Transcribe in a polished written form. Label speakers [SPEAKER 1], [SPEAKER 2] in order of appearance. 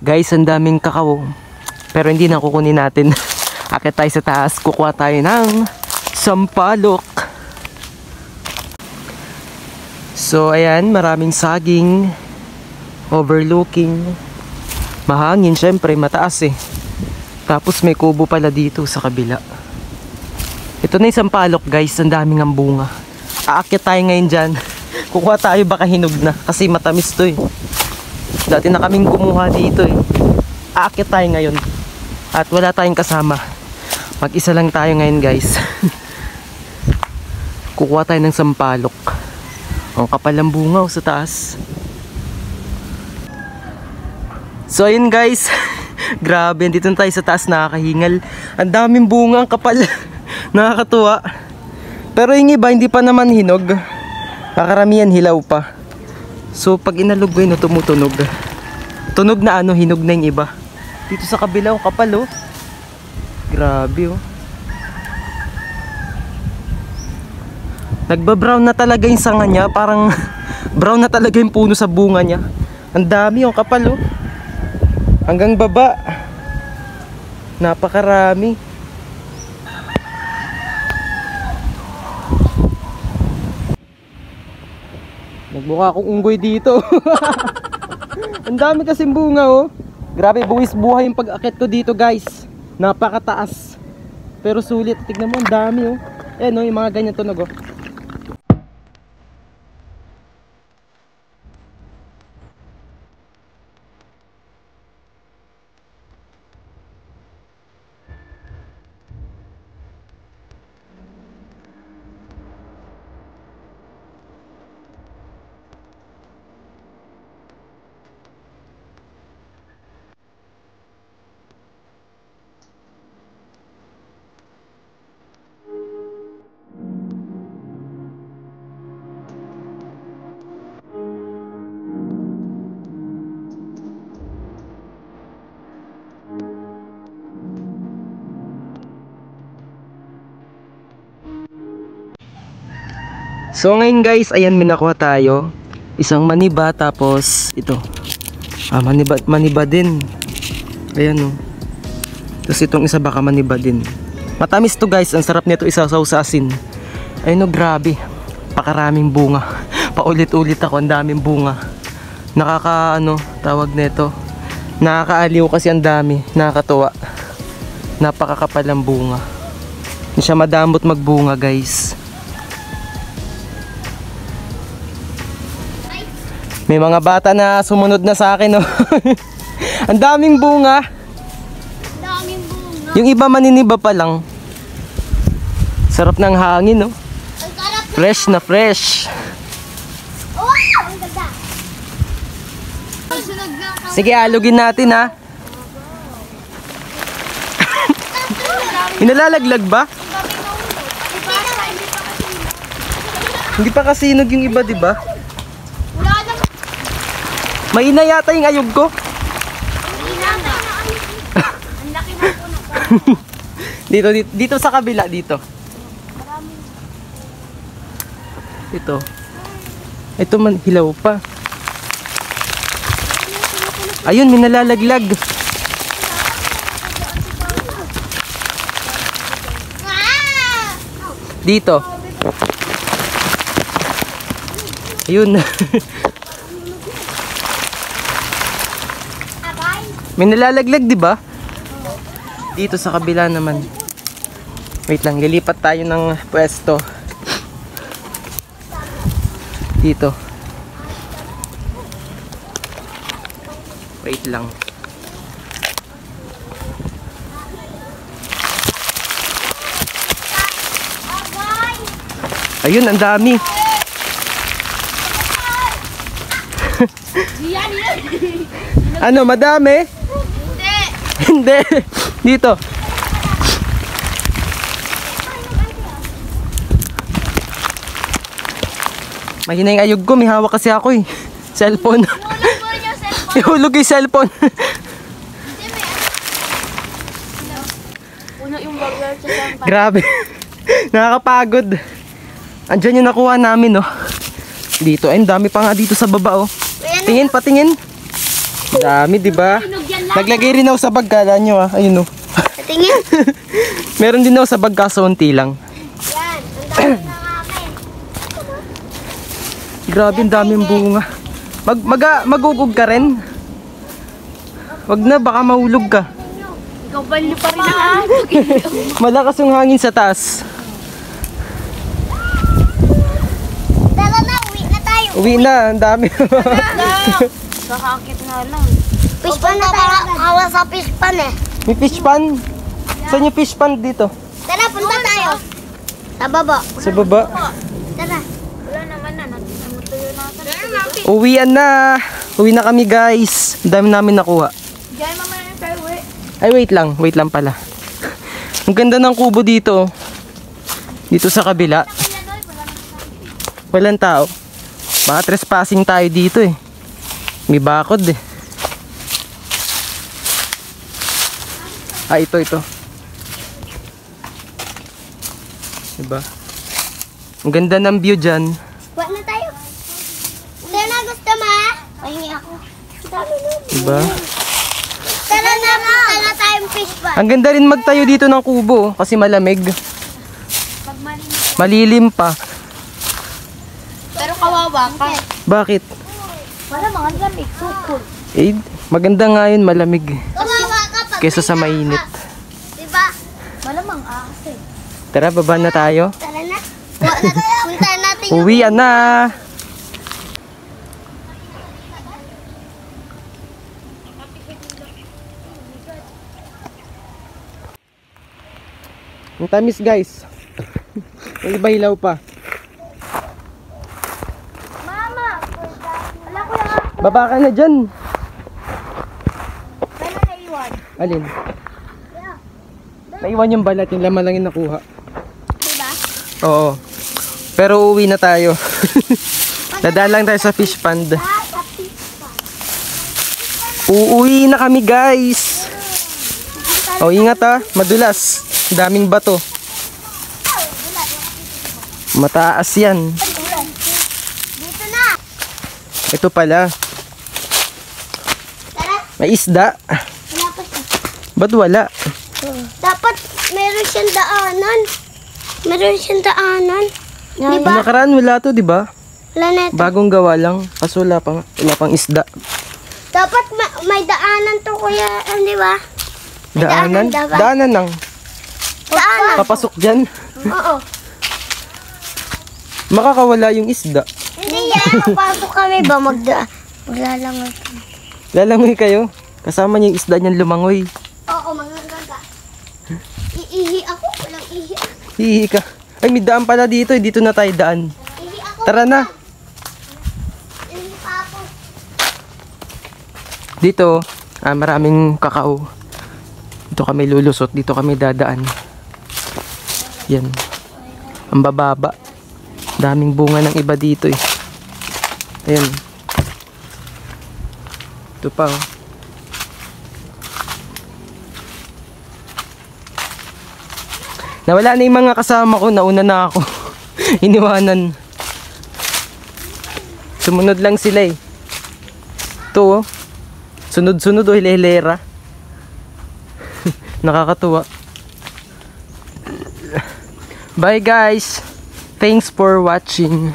[SPEAKER 1] Guys, ang daming kakao. Pero hindi na kukunin natin. Akit tayo sa taas. Kukuha tayo ng sampalok. So, ayan. Maraming saging. Overlooking. Mahangin, syempre. Mataas eh. Tapos may kubo pala dito sa kabila. Ito na yung sampalok, guys. Ang daming ang bunga. Aakyat tayo ngayon dyan. Kukuha tayo, baka hinog na. Kasi matamis to eh. Dati na kaming kumuha dito eh. Aakyat tayo ngayon. At wala tayong kasama. Mag-isa lang tayo ngayon, guys. Kukuha tayo ng sampalok. Ang kapal ng bunga sa taas. So ayun, guys. Grabe, dito tayo sa taas, nakakahingal. Ang daming bunga, ang kapal. Nakakatuwa. Pero yung iba hindi pa naman hinog. Kakaramihan hilaw pa. So pag inalog ko yun, tumutunog. Tunog na ano, hinog na yung iba. Dito sa kabila, ang kapal oh. Grabe oh. Nagba-brown na talaga yung sanga niya. Parang brown na talaga yung puno sa bunga niya. Ang dami, ang kapal oh. Hanggang baba. Napakarami. Nagmukha akong unggoy dito. Ang dami kasing bunga oh. Grabe, buwis buhay yung pag-akit ko dito, guys. Napakataas. Pero sulit. Tignan mo, ang dami oh. Ayan oh, yung mga ganyan tunog oh. So ngayon, guys, ayan, may nakuha tayo. Isang maniba, tapos ito. Maniba din. Ayan oh. Tapos itong isa baka maniba din. Matamis to, guys. Ang sarap nito isasaw sa asin. Ayun oh, grabe. Pakaraming bunga. Paulit-ulit ako, ang daming bunga. Tawag nito. Nakakaaliw kasi ang dami. Nakakatuwa. Napakakapal ang bunga. Hindi siya madamot magbunga, guys. May mga bata na sumunod na sa akin oh. Ang daming bunga.
[SPEAKER 2] Daming bunga.
[SPEAKER 1] Yung iba maniniba pa lang. Sarap ng hangin oh. Fresh na fresh.
[SPEAKER 2] Wow! Ang ganda.
[SPEAKER 1] Sige, alugin natin ha. Inalalaglag ba? Hindi pa kasinog yung iba, di ba? Mahina yata yung ayog ko.
[SPEAKER 2] Ang laki ng puno.
[SPEAKER 1] Dito sa kabila, dito. Ito man, hilaw pa. Ayun, may nalalaglag. Dito. Ayun. May nalalaglag, di ba? Dito sa kabila naman. Wait lang, lilipat tayo ng pwesto. Dito. Wait lang. Ayun, ang dami. Ano, madami?
[SPEAKER 2] Hindi.
[SPEAKER 1] Hindi. Dito. Mahina yung ayog ko. May hawak kasi ako eh. Cellphone. Ihulog yung cellphone.
[SPEAKER 2] Puno yung bagler sa sampa.
[SPEAKER 1] Grabe. Nakakapagod. Andyan yung nakuha namin oh. Dito. Ay, dami pa nga dito sa baba oh. Tingin, patingin. Dami, di ba?
[SPEAKER 2] Hinog yan
[SPEAKER 1] Naglagay rin ako sa bag, kala nyo ah. Ayun oh.
[SPEAKER 2] Tingin.
[SPEAKER 1] Meron din ako sa bag kaso unti lang.
[SPEAKER 2] Yan. Ang dami na akin.
[SPEAKER 1] Grabe, ang daming bunga. Magugog ka rin. Wag na, baka mahulog ka.
[SPEAKER 2] Ikaw ba niyo pa rin ang
[SPEAKER 1] Malakas yung hangin sa taas.
[SPEAKER 2] Tara na, uwi na tayo.
[SPEAKER 1] Uwi na, ang dami.
[SPEAKER 2] Kakakit nga lang. Fish pan na tayo. Kawa sa fish pan eh.
[SPEAKER 1] May fish pan. Saan yung fish pan dito?
[SPEAKER 2] Tara, punta tayo. Sa baba.
[SPEAKER 1] Sa baba.
[SPEAKER 2] Tara. Wala naman na. Natuyo na ako.
[SPEAKER 1] Uwian na. Uwi na kami guys. Ang dami namin nakuha.
[SPEAKER 2] Diyan mamaya na tayo uwi.
[SPEAKER 1] Ay wait lang pala. Ang ganda ng kubo dito. Dito sa kabila. Walang tao. Baka trespassing tayo dito eh. May bakod eh. Ah, ito. Diba? Ang ganda ng view dyan.
[SPEAKER 2] Uwi na tayo. Tara na, gusto mo ha? Pahingi ako. Dami na.
[SPEAKER 1] Diba?
[SPEAKER 2] Tara na, punta na tayong fish pan.
[SPEAKER 1] Ang ganda rin magtayo dito ng kubo kasi malamig.
[SPEAKER 2] Pag malinis.
[SPEAKER 1] Malilim pa.
[SPEAKER 2] Pero kawawa ka.
[SPEAKER 1] Bakit?
[SPEAKER 2] Wala mga lamig. Sukol.
[SPEAKER 1] Eh, maganda nga yun, malamig.
[SPEAKER 2] Kawawa ka pag
[SPEAKER 1] Kesa sa mainit.
[SPEAKER 2] Diba? Malamang ahas eh.
[SPEAKER 1] Tara, baba na tayo.
[SPEAKER 2] Tara na. Punta natin yung...
[SPEAKER 1] Uwian na. Ang tamis guys. Yung iba hilaw pa.
[SPEAKER 2] Mama! Wala ko lang.
[SPEAKER 1] Baba ka na dyan.
[SPEAKER 2] Wala na iwan.
[SPEAKER 1] Alin? Naiwan yung balat, yung laman lang yung nakuha.
[SPEAKER 2] Diba?
[SPEAKER 1] Oo. Pero uuwi na tayo. Dadaan lang tayo sa fish pond.
[SPEAKER 2] Sa fish pan.
[SPEAKER 1] Uuwi na kami guys. Oh, ingat ah, madulas. Daming bato. Mataas yan.
[SPEAKER 2] Dito na.
[SPEAKER 1] Ito pala.
[SPEAKER 2] Tara.
[SPEAKER 1] May isda.
[SPEAKER 2] Wala pa siya.
[SPEAKER 1] Ba't wala?
[SPEAKER 2] Dapat meron siyang daanan. Meron siyang daanan. Di
[SPEAKER 1] Yung
[SPEAKER 2] ba?
[SPEAKER 1] nakaraan wala to, di ba?
[SPEAKER 2] Wala na ito.
[SPEAKER 1] Bagong gawa lang. Kaso wala pang isda.
[SPEAKER 2] Dapat may daanan to kuya. Di ba?
[SPEAKER 1] Daanan?
[SPEAKER 2] Daanan, dapat.
[SPEAKER 1] Daanan lang.
[SPEAKER 2] Daanan.
[SPEAKER 1] Papasok dyan.
[SPEAKER 2] Oo.
[SPEAKER 1] Makakawala yung isda.
[SPEAKER 2] Hindi yan. Papasok kami ba maglalangoy kami.
[SPEAKER 1] Lalangoy kayo. Kasama niyo yung isda niyan lumangoy.
[SPEAKER 2] Oo, mga gaga. Iihi ako. Walang ihi.
[SPEAKER 1] Hihi ka. Ay, may daan pala dito. Dito na tayo daan.
[SPEAKER 2] Ihi ako.
[SPEAKER 1] Tara na.
[SPEAKER 2] Ihi pa ako.
[SPEAKER 1] Dito, maraming kakao. Dito kami lulusot. Dito kami dadaan. Yan. Ang bababa. Daming bunga ng iba dito eh. Ayan. Ito pa oh. Nawala na yung mga kasama ko. Nauna na ako. Iniwanan. Sumunod lang sila eh. Ito oh. Sunod-sunod o hilera. Nakakatuwa. Bye guys. Thanks for watching.